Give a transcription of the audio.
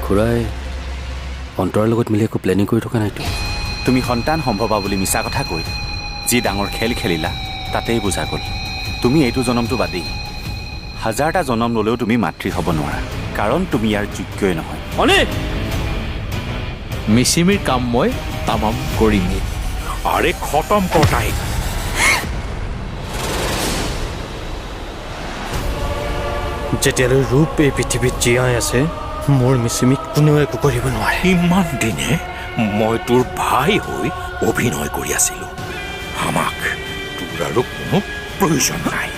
খুৰাই অন্তৰৰ লগত মিলি একো প্লেনিং কৰি থকা নাইতো। তুমি সন্তান সম্ভৱা বুলি মিছা কথা কৈ যি ডাঙৰ খেল খেলিলা তাতেই বুজা গ'ল। তুমি এইটো জনমটো বাদেই 1000টা জনম ল'লেও তুমি মাতৃ হ'ব নোৱাৰা, কাৰণ তুমি ইয়াৰ যোগ্যই নহয়। মিচিমিৰ কাম মই তামাম কৰিমেই। আৰে খতম কৰ তাইক। যেতিয়ালৈ ৰূপ এই পৃথিৱীত জীয়াই আছে মোৰ মিচিমিক কোনেও একো কৰিব নোৱাৰে। ইমান দিনে মই তোৰ ভাই হৈ অভিনয় কৰি আছিলো, আমাক তোৰ আৰু কোনো প্ৰয়োজন নাই।